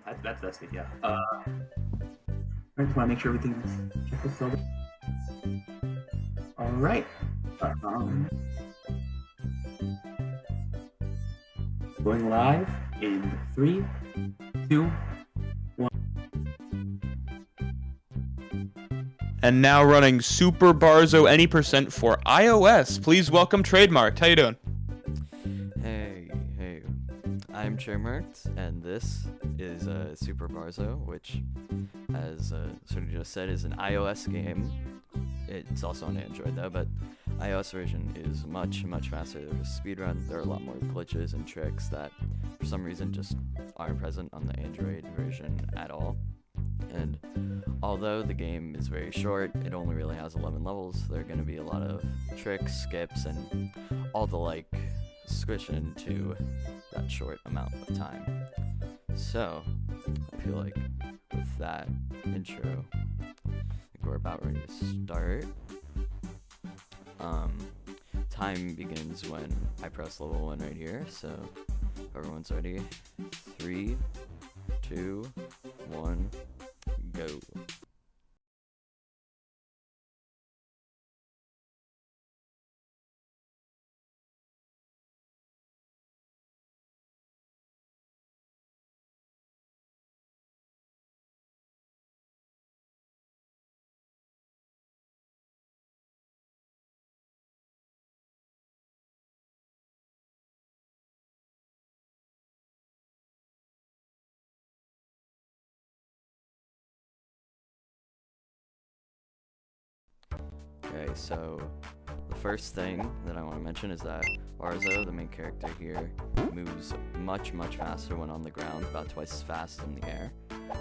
That's good. Yeah. I just want to make sure everything's checked with silver. All right. Going live in 3, 2, 1. And now running Super Barzo any percent for iOS. Please welcome TradeMarked. How you doing? Hey, I'm TradeMarked, and this is Super Barzo, which, as sort of just said, is an iOS game. It's also on Android though, but iOS version is much faster. There's a speedrun. There are a lot more glitches and tricks that, for some reason, just aren't present on the Android version at all. And although the game is very short, it only really has 11 levels. There are going to be a lot of tricks, skips, and all the like squish into that short amount of time. So I feel like with that intro, I think we're about ready to start. Time begins when I press level 1 right here. So if everyone's ready, 3, 2, 1. Go. Okay, so the first thing that I want to mention is that Barzo, the main character here, moves much faster when on the ground, about twice as fast in the air.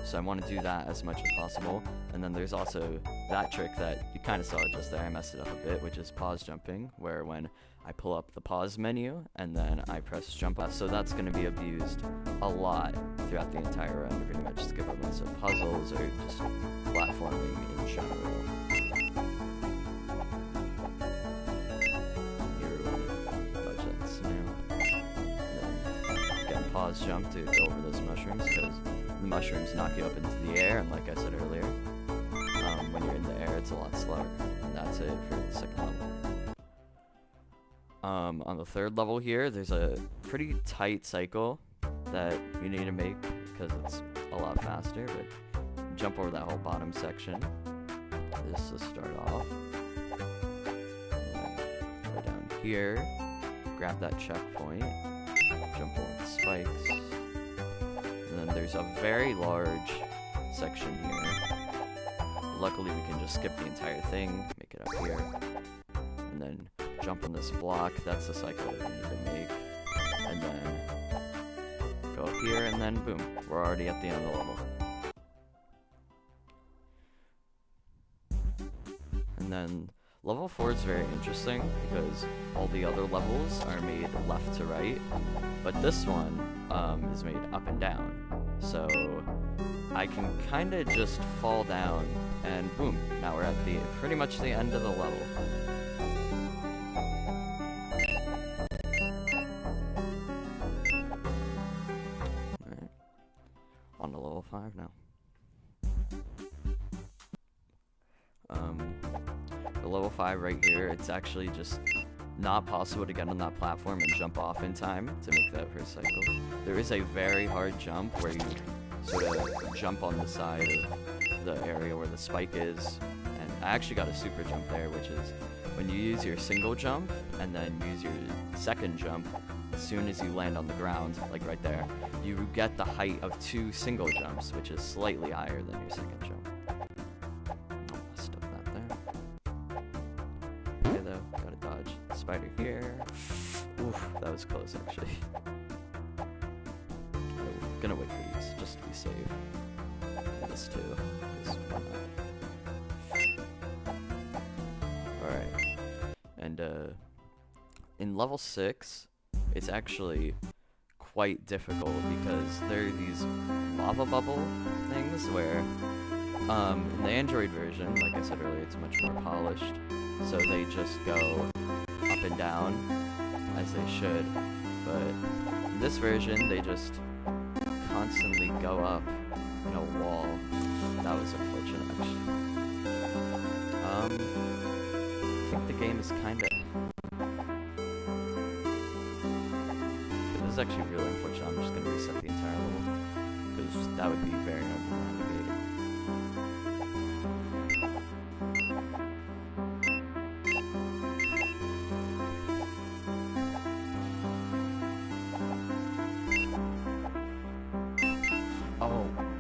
So I want to do that as much as possible. And then there's also that trick that you kind of saw just there, I messed it up a bit, which is pause jumping, where when I pull up the pause menu and then I press jump up. So that's going to be abused a lot throughout the entire run to pretty much skip a bunch of puzzles or just platforming in general. Pause jump to go over those mushrooms, because the mushrooms knock you up into the air, and like I said earlier, when you're in the air it's a lot slower. And that's it for the second level. On the third level here, there's a pretty tight cycle that you need to make because it's a lot faster, but jump over that whole bottom section. This to start off. Go down here, grab that checkpoint. Jump over the spikes, and then there's a very large section here. Luckily we can just skip the entire thing, make it up here, and then jump on this block. That's the cycle that we need to make, and then go up here, and then boom, we're already at the end of the level. And then level 4 is very interesting because all the other levels are made left to right, but this one is made up and down. So I can kind of just fall down and boom, now we're at the pretty much the end of the level. Alright, on to level 5 now. The level 5 right here, it's actually just not possible to get on that platform and jump off in time to make that first cycle. There is a very hard jump where you sort of jump on the side of the area where the spike is, and I actually got a super jump there, which is when you use your single jump and then use your second jump, as soon as you land on the ground, like right there, you get the height of 2 single jumps, which is slightly higher than your second jump. Spider here. Oof, that was close actually. I'm gonna wait for these just to be safe. And this too. Alright. And in level 6, it's actually quite difficult because there are these lava bubble things where in the Android version, like I said earlier, it's much more polished. So they just go up and down as they should, but in this version they just constantly go up in a wall. That was unfortunate, actually. I think the game is kinda... This is actually really unfortunate. I'm just gonna reset the entire level, because that would be very hard to navigate.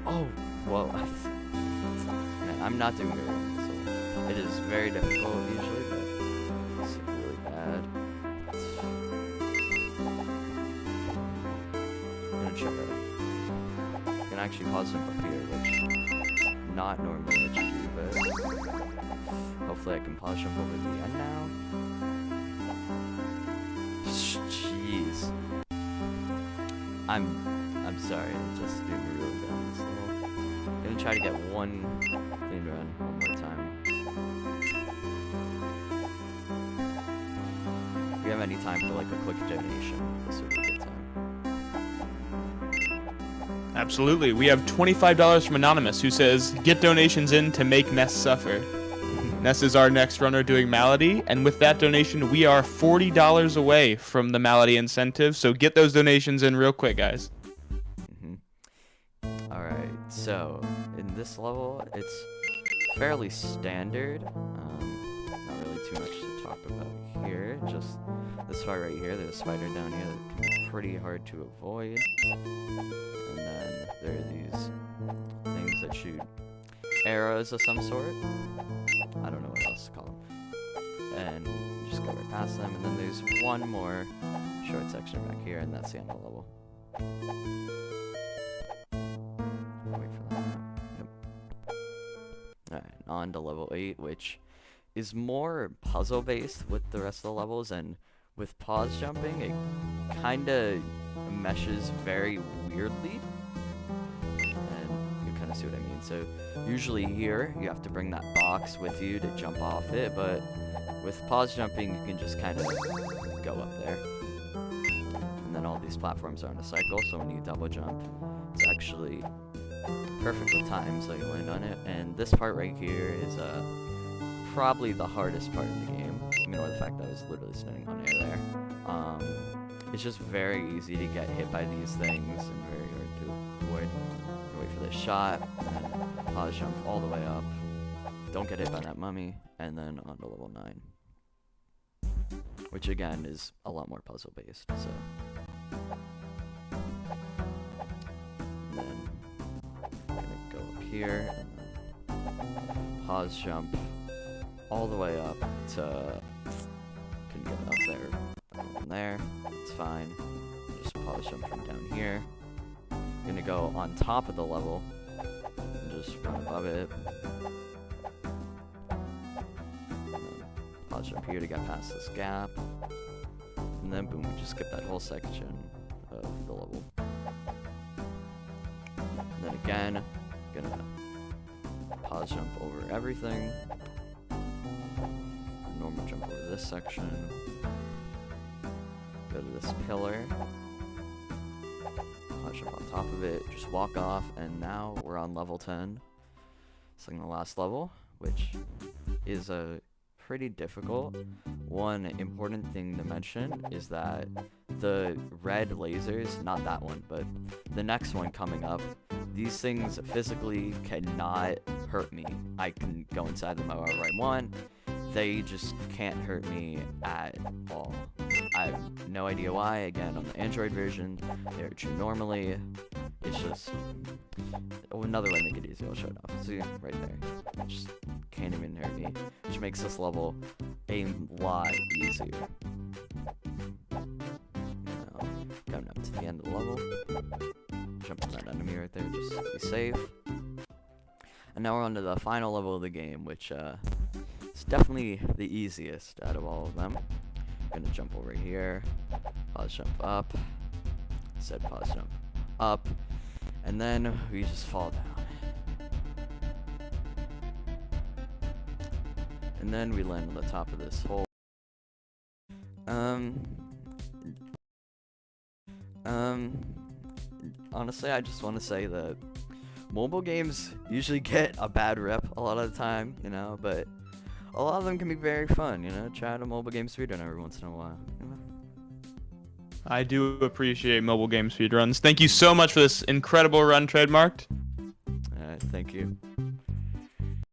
Oh, whoa. Man, I'm not doing very well, so it is very difficult usually, but it's really bad. I'm gonna check it out. You can actually pause jump up here, which not normally what you do, but hopefully I can pause jump over the end now. Jeez. I'm sorry, I'm just doing really bad on this level. I'm gonna try to get one clean run one more time. If you have any time for like a quick donation, this would be a good time. Absolutely. We have $25 from Anonymous, who says, get donations in to make Ness suffer. Ness is our next runner doing Malady, and with that donation, we are $40 away from the Malady incentive, so get those donations in real quick, guys. Alright, so in this level, it's fairly standard. Not really too much to talk about here. Just this part right here. There's a spider down here that can be pretty hard to avoid. And then there are these things that shoot arrows of some sort. I don't know what else to call them. And just go right past them. And then there's one more short section back here, and that's the end of the level. Wait for that. Yep. Alright, on to level 8, which is more puzzle-based with the rest of the levels, and with pause jumping, it kinda meshes very weirdly. And you kinda see what I mean. So, usually here, you have to bring that box with you to jump off it, but with pause jumping, you can just kinda go up there. And then all these platforms are on a cycle, so when you double jump, it's actually perfectly timed so you land on it. And this part right here is probably the hardest part of the game. Ignore the fact that I was literally standing on air there. It's just very easy to get hit by these things and very hard to avoid. Wait for this shot, and then pause jump all the way up. Don't get hit by that mummy, and then on to level 9. Which again is a lot more puzzle based, so. And then I'm gonna go up here and then pause jump all the way up to can get up there from there. It's fine. Just pause jump from down here. Gonna go on top of the level and just run above it. Pause jump here to get past this gap, and then boom, we just skip that whole section of the level. And then again, gonna pause jump over everything, normal jump over this section, go to this pillar, pause jump on top of it, just walk off, and now we're on level 10. It's like the last level, which is a pretty difficult. One important thing to mention is that the red lasers, not that one, but the next one coming up, these things physically cannot hurt me. I can go inside them however I want. They just can't hurt me at all. I have no idea why. Again, on the Android version, they're true normally. It's just another way to make it easy. I'll show it off. See, right there. Just can't even hurt me, which makes this level a lot easier. Now, coming up to the end of the level, jump on that enemy right there, just to be safe. And now we're on to the final level of the game, which is definitely the easiest out of all of them. I'm gonna jump over here, pause jump up, said pause jump up, and then we just fall down. And then we land on the top of this hole. honestly, I just want to say that mobile games usually get a bad rep a lot of the time, you know, but a lot of them can be very fun, you know. Try out a mobile game speedrun every once in a while, you know. I do appreciate mobile game speedruns. Thank you so much for this incredible run, Trademarked. Alright, thank you.